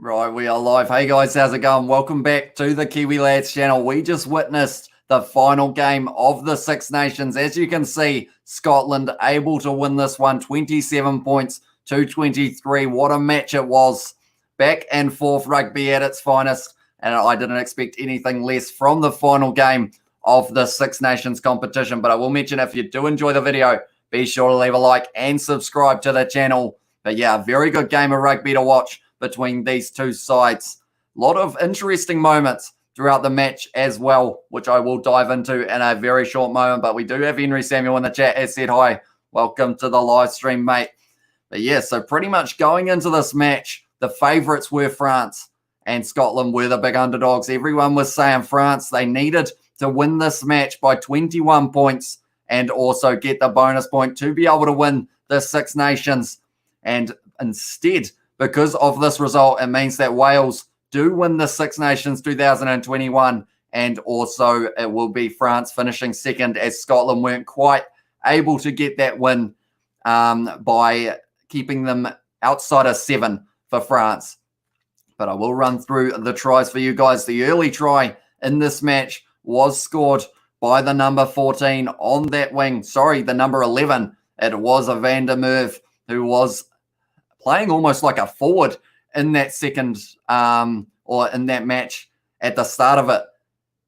Right, we are live. Hey guys, how's it going? Welcome back to the Kiwi Lads channel. We just witnessed the final game of the Six Nations. As you can see, Scotland able to win this one, 27 points to 23. What a match it was. Back and forth rugby at its finest, and I didn't expect anything less from the final game of the Six Nations competition. But I will mention, if you do enjoy the video, be sure to leave a like and subscribe to the channel. But yeah, a very good game of rugby to watch between these two sides. A lot of interesting moments throughout the match as well, which I will dive into in a very short moment. But we do have Henry Samuel in the chat, has said hi. Welcome to the live stream, mate. But yeah, so pretty much going into this match, the favourites were France and Scotland were the big underdogs. Everyone was saying France. They needed to win this match by 21 points and also get the bonus point to be able to win the Six Nations. And instead, because of this result, it means that Wales do win the Six Nations 2021, and also it will be France finishing second, as Scotland weren't quite able to get that win by keeping them outside of 7 for France. But I will run through the tries for you guys. The early try in this match was scored by the number 14 on that wing. Sorry, the number 11. It was a Van der Merwe who was playing almost like a forward in that second or in that match at the start of it.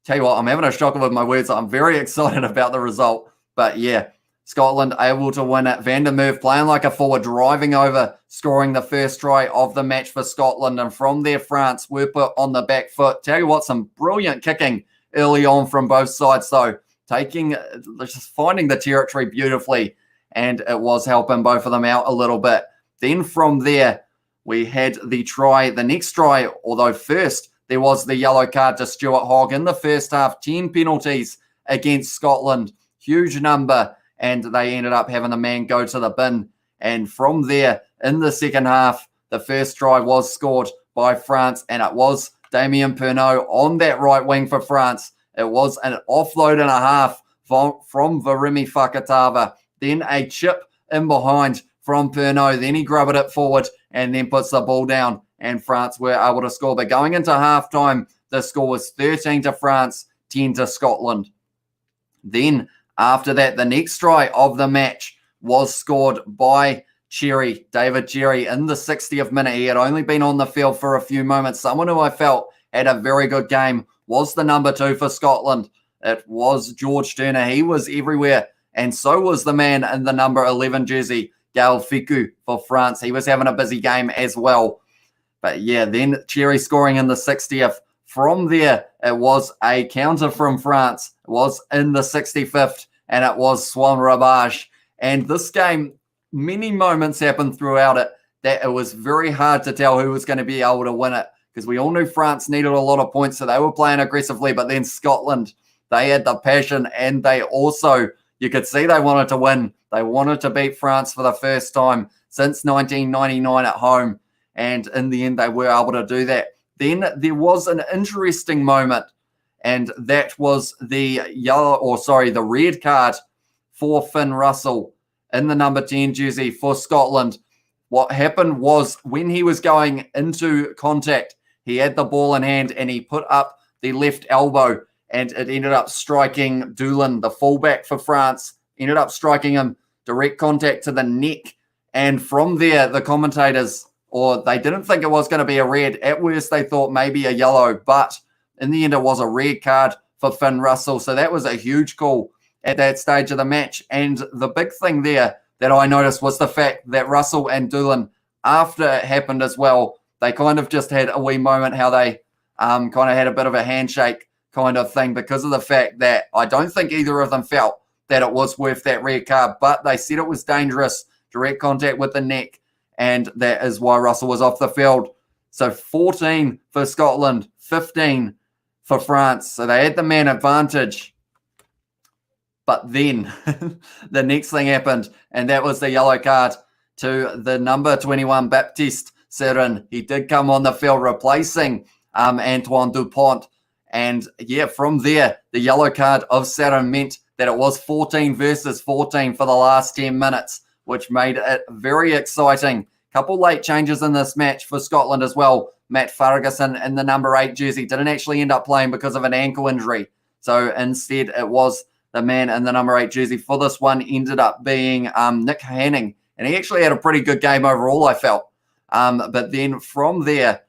Tell you what, I'm having a shocker with my words. I'm very excited about the result. But yeah, Scotland able to win it. Van der Merwe playing like a forward, driving over, scoring the first try of the match for Scotland. And from there, France were put on the back foot. Tell you what, some brilliant kicking early on from both sides, though. Just finding the territory beautifully. And it was helping both of them out a little bit. Then from there, we had the next try, although first there was the yellow card to Stuart Hogg in the first half, 10 penalties against Scotland, huge number, and they ended up having the man go to the bin. And from there, in the second half, the first try was scored by France, and it was Damien Penaud on that right wing for France. It was an offload and a half from Virimi Fakatava, then a chip in behind from Penaud, then he grubbed it forward and then puts the ball down, and France were able to score. But going into halftime, the score was 13 to France, 10 to Scotland. Then after that, the next try of the match was scored by David Cherry, in the 60th minute. He had only been on the field for a few moments. Someone who I felt had a very good game was the number 2 for Scotland. It was George Turner. He was everywhere, and so was the man in the number 11 jersey, Gaël Fickou, for France. He was having a busy game as well. But yeah, then Cherry scoring in the 60th. From there, it was a counter from France. It was in the 65th, and it was Swan Rabage. And this game, many moments happened throughout it that it was very hard to tell who was going to be able to win it, because we all knew France needed a lot of points, so they were playing aggressively. But then Scotland, they had the passion, and they also, you could see they wanted to win. They wanted to beat France for the first time since 1999 at home. And in the end, they were able to do that. Then there was an interesting moment, and that was the red card for Finn Russell in the number 10 jersey for Scotland. What happened was, when he was going into contact, he had the ball in hand and he put up the left elbow, and it ended up striking Dulin, the fullback for France, ended up striking him direct contact to the neck. And from there, the commentators, they didn't think it was going to be a red. At worst, they thought maybe a yellow, but in the end, it was a red card for Finn Russell. So that was a huge call at that stage of the match. And the big thing there that I noticed was the fact that Russell and Dulin, after it happened as well, they kind of just had a wee moment how they kind of had a bit of a handshake kind of thing, because of the fact that I don't think either of them felt that it was worth that red card, but they said it was dangerous, direct contact with the neck, and that is why Russell was off the field. So 14 for Scotland, 15 for France. So they had the man advantage. But then the next thing happened, and that was the yellow card to the number 21, Baptiste Serin. He did come on the field replacing Antoine Dupont. And yeah, from there, the yellow card of Serin meant that it was 14 versus 14 for the last 10 minutes, which made it very exciting. Couple late changes in this match for Scotland as well. Matt Ferguson in the number 8 jersey didn't actually end up playing because of an ankle injury. So instead, it was the man in the number 8 jersey for this one ended up being Nick Hanning. And he actually had a pretty good game overall, I felt. But then from there,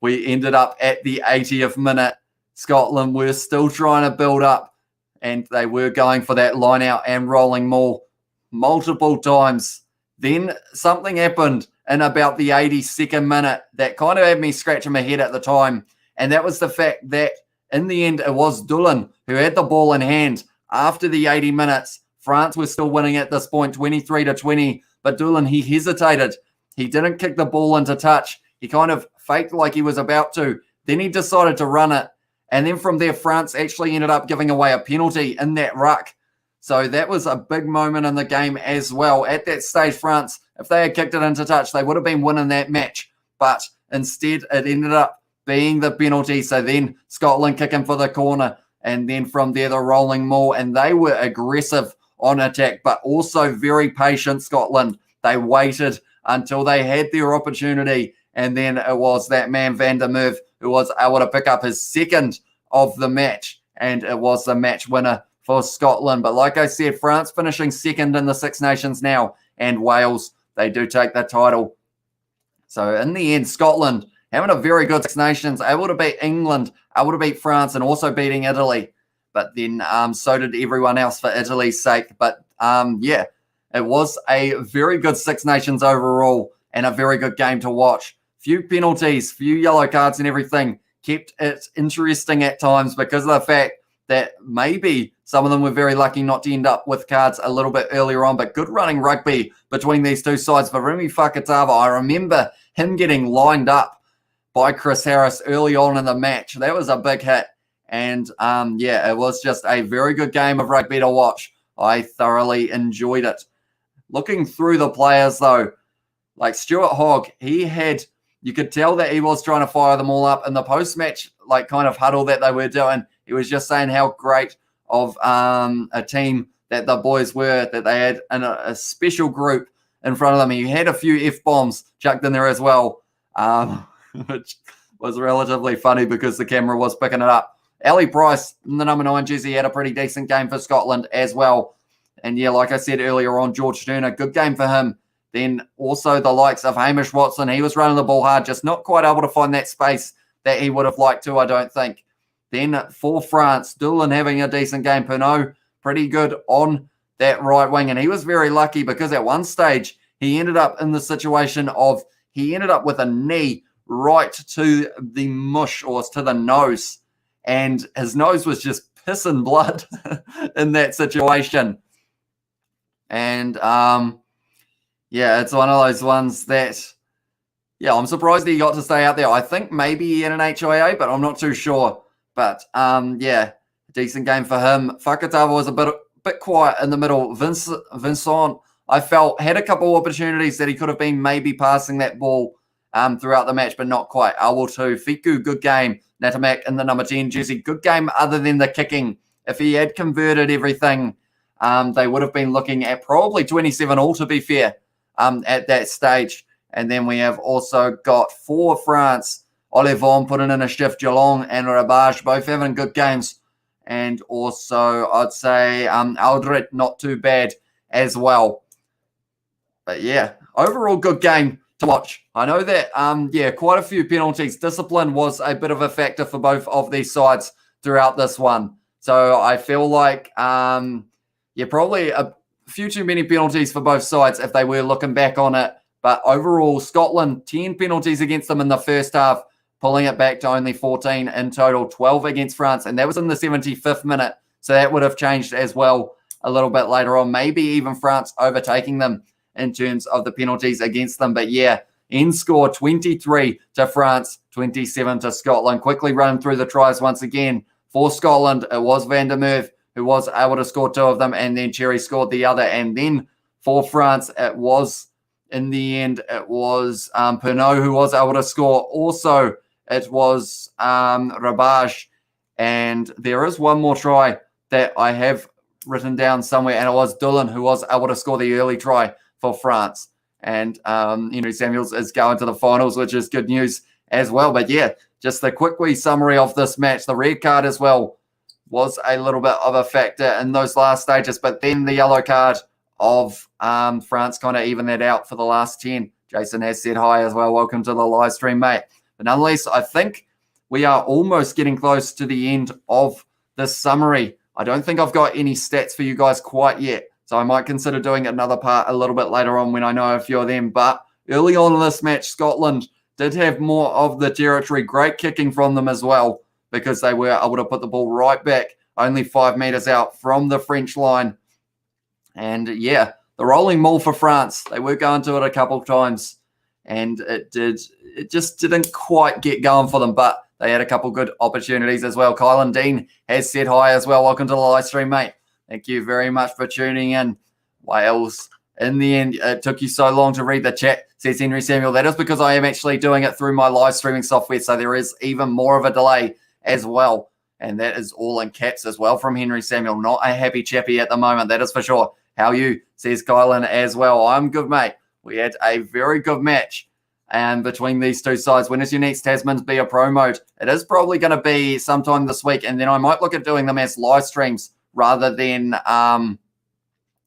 we ended up at the 80th minute. Scotland were still trying to build up, and they were going for that line out and rolling maul multiple times. Then something happened in about the 82nd minute that kind of had me scratching my head at the time, and that was the fact that in the end it was Dulin who had the ball in hand after the 80 minutes. France was still winning at this point 23-20, but Dulin, he hesitated. He didn't kick the ball into touch. He kind of faked like he was about to. Then he decided to run it. And then from there, France actually ended up giving away a penalty in that ruck. So that was a big moment in the game as well. At that stage, France, if they had kicked it into touch, they would have been winning that match. But instead, it ended up being the penalty. So then Scotland kicking for the corner. And then from there, the rolling maul. And they were aggressive on attack, but also very patient, Scotland. They waited until they had their opportunity. And then it was that man, Van der Merwe, who was able to pick up his second of the match. And it was the match winner for Scotland. But like I said, France finishing second in the Six Nations now. And Wales, they do take the title. So in the end, Scotland having a very good Six Nations, able to beat England, able to beat France, and also beating Italy. But then so did everyone else for Italy's sake. But yeah, it was a very good Six Nations overall and a very good game to watch. Few penalties, few yellow cards and everything kept it interesting at times because of the fact that maybe some of them were very lucky not to end up with cards a little bit earlier on, but good running rugby between these two sides. For Remy Fakatava, I remember him getting lined up by Chris Harris early on in the match. That was a big hit. And yeah, it was just a very good game of rugby to watch. I thoroughly enjoyed it. Looking through the players though, like Stuart Hogg, you could tell that he was trying to fire them all up in the post-match, like kind of huddle that they were doing. He was just saying how great of a team that the boys were, that they had a special group in front of them. He had a few F-bombs chucked in there as well, which was relatively funny because the camera was picking it up. Ali Price, in the number 9 jersey, had a pretty decent game for Scotland as well. And yeah, like I said earlier on, George Turner, good game for him. Then also the likes of Hamish Watson. He was running the ball hard, just not quite able to find that space that he would have liked to, I don't think. Then for France, Dulin having a decent game. Pernod, pretty good on that right wing. And he was very lucky because at one stage, he ended up in the situation of, he ended up with a knee right to the mush or to the nose. And his nose was just pissing blood in that situation. And yeah, it's one of those ones that, yeah, I'm surprised he got to stay out there. I think maybe he had an HIA, but I'm not too sure. But yeah, decent game for him. Fakatava was a bit quiet in the middle. Vincent, I felt, had a couple opportunities that he could have been maybe passing that ball throughout the match, but not quite. Awal too. Fiku, good game. Natamak in the number 10 jersey, good game other than the kicking. If he had converted everything, they would have been looking at probably 27 all, to be fair, at that stage. And then we have also got for France, Olivon putting in a shift, Geelong and Rabage both having good games. And also, I'd say Aldred, not too bad as well. But yeah, overall good game to watch. I know that, yeah, quite a few penalties. Discipline was a bit of a factor for both of these sides throughout this one. So I feel like, yeah, probably a few too many penalties for both sides if they were looking back on it. But overall, Scotland, 10 penalties against them in the first half, pulling it back to only 14 in total, 12 against France. And that was in the 75th minute. So that would have changed as well a little bit later on. Maybe even France overtaking them in terms of the penalties against them. But yeah, end score 23 to France, 27 to Scotland. Quickly running through the tries once again. For Scotland, it was Van der Merwe who was able to score 2 of them, and then Cherry scored the other. And then for France, it was, in the end, it was Pernod who was able to score. Also, it was Rabage. And there is one more try that I have written down somewhere, and it was Dulin who was able to score the early try for France. And Henry Samuels is going to the finals, which is good news as well. But yeah, just a quick wee summary of this match. The red card as well was a little bit of a factor in those last stages, but then the yellow card of France kind of evened that out for the last 10. Jason has said hi as well. Welcome to the live stream, mate. But nonetheless, I think we are almost getting close to the end of this summary. I don't think I've got any stats for you guys quite yet, so I might consider doing another part a little bit later on when I know a few of them. But early on in this match, Scotland did have more of the territory. Great kicking from them as well, because they were able to put the ball right back, only 5 meters out from the French line. And yeah, the rolling maul for France. They were going to it a couple of times, and it just didn't quite get going for them, but they had a couple good opportunities as well. Kylan Dean has said hi as well. Welcome to the live stream, mate. Thank you very much for tuning in. Wales, in the end, it took you so long to read the chat, says Henry Samuel. That is because I am actually doing it through my live streaming software, so there is even more of a delay as well. And that is all in caps as well from Henry Samuel. Not a happy chappy at the moment, that is for sure. How are you, says Kylan as well. I'm good, mate. We had a very good match. And between these two sides, when is your next Tasman's Be a Pro mode? It is probably going to be sometime this week, and then I might look at doing them as live streams rather than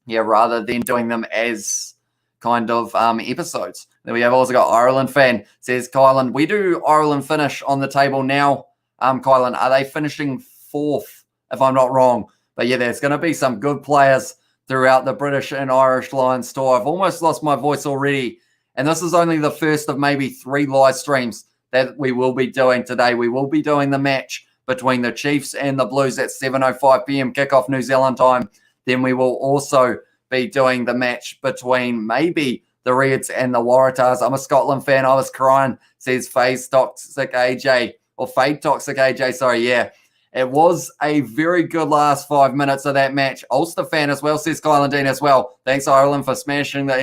doing them as kind of episodes. Then we have also got Ireland fan, says Kylan. We do Ireland finish on the table now. Kylan, are they finishing 4th, if I'm not wrong? But yeah, there's going to be some good players throughout the British and Irish Lions tour. I've almost lost my voice already. And this is only the first of maybe 3 live streams that we will be doing today. We will be doing the match between the Chiefs and the Blues at 7:05 p.m. kickoff New Zealand time. Then we will also be doing the match between maybe the Reds and the Waratahs. I'm a Scotland fan. I was crying, says Fade Toxic AJ, sorry, yeah. It was a very good last 5 minutes of that match. Ulster fan as well, says Kylan Dean as well. Thanks, Ireland, for smashing the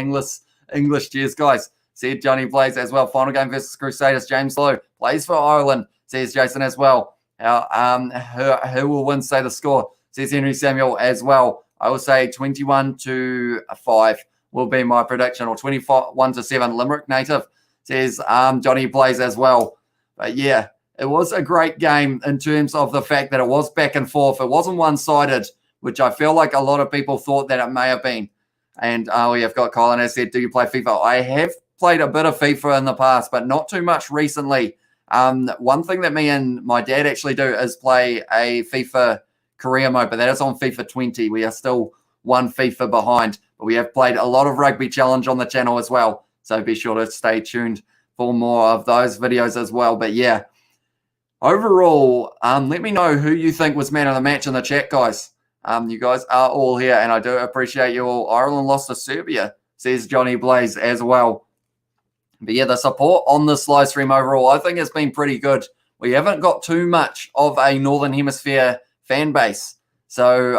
English cheers, guys. Said Johnny Blaze as well. Final game versus Crusaders. James Lowe plays for Ireland, says Jason as well. Who will win, say the score, says Henry Samuel as well. I will say 21-5 will be my prediction, or 21-7. Limerick native, says Johnny Blaze as well. But yeah, it was a great game in terms of the fact that it was back and forth. It wasn't one-sided, which I feel like a lot of people thought that it may have been. And we have got Colin has said, do you play FIFA? I have played a bit of FIFA in the past, but not too much recently. One thing that me and my dad actually do is play a FIFA career mode, but that is on FIFA 20. We are still one FIFA behind, but we have played a lot of Rugby Challenge on the channel as well. So be sure to stay tuned for more of those videos as well. But yeah, overall, let me know who you think was man of the match in the chat, guys. You guys are all here, and I do appreciate you all. Ireland lost to Serbia, says Johnny Blaze as well. But yeah, the support on this live stream overall, I think has been pretty good. We haven't got too much of a Northern Hemisphere fan base, so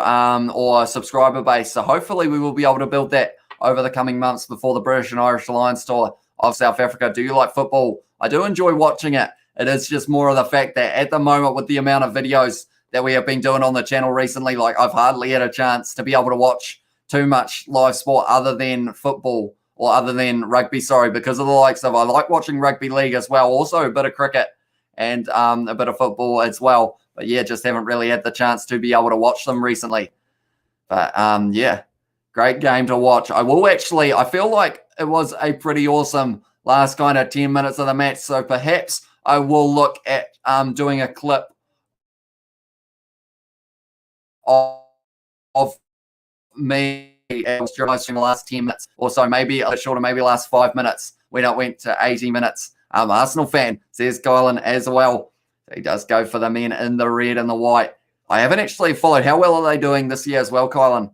or subscriber base. So hopefully we will be able to build that over the coming months before the British and Irish Lions tour of South Africa. Do you like football? I do enjoy watching it. It is just more of the fact that at the moment, with the amount of videos that we have been doing on the channel recently, like I've hardly had a chance to be able to watch too much live sport other than football, or other than rugby, because of the likes of, I like watching rugby league as well, also a bit of cricket and a bit of football as well. But yeah, just haven't really had the chance to be able to watch them recently. But yeah, great game to watch. I feel like it was a pretty awesome last kind of 10 minutes of the match. So perhaps I will look at doing a clip of me the last 10 minutes or so, maybe a bit shorter, maybe last 5 minutes when it went to 80 minutes. Arsenal fan, says Kylan as well. He does go for the men in the red and the white. I haven't actually followed. How well are they doing this year as well, Kylan?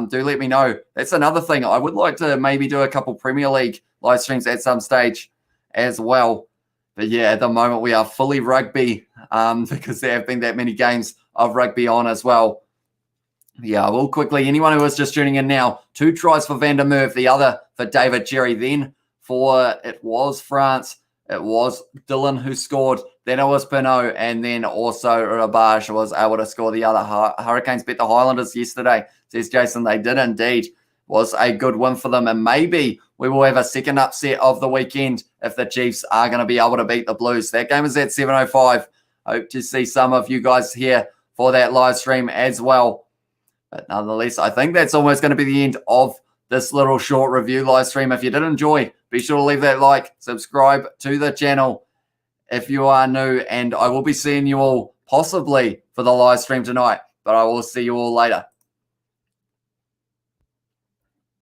Do let me know. That's another thing. I would like to maybe do a couple Premier League live streams at some stage as well. But yeah, at the moment we are fully rugby because there have been that many games of rugby on as well. Yeah, well, quickly, anyone who is just tuning in now, 2 tries for Van der Merwe, the other for David Jerry. Then it was France, it was Dylan who scored, then it was Pinot, and then also Rabage was able to score the other. Hurricanes beat the Highlanders yesterday, says Jason. They did indeed. Was a good win for them, and maybe we will have a second upset of the weekend if the Chiefs are going to be able to beat the Blues. That game is at 7:05. Hope to see some of you guys here for that live stream as well. But nonetheless, I think that's almost going to be the end of this little short review live stream. If you did enjoy, be sure to leave that like, subscribe to the channel if you are new, and I will be seeing you all possibly for the live stream tonight, but I will see you all later.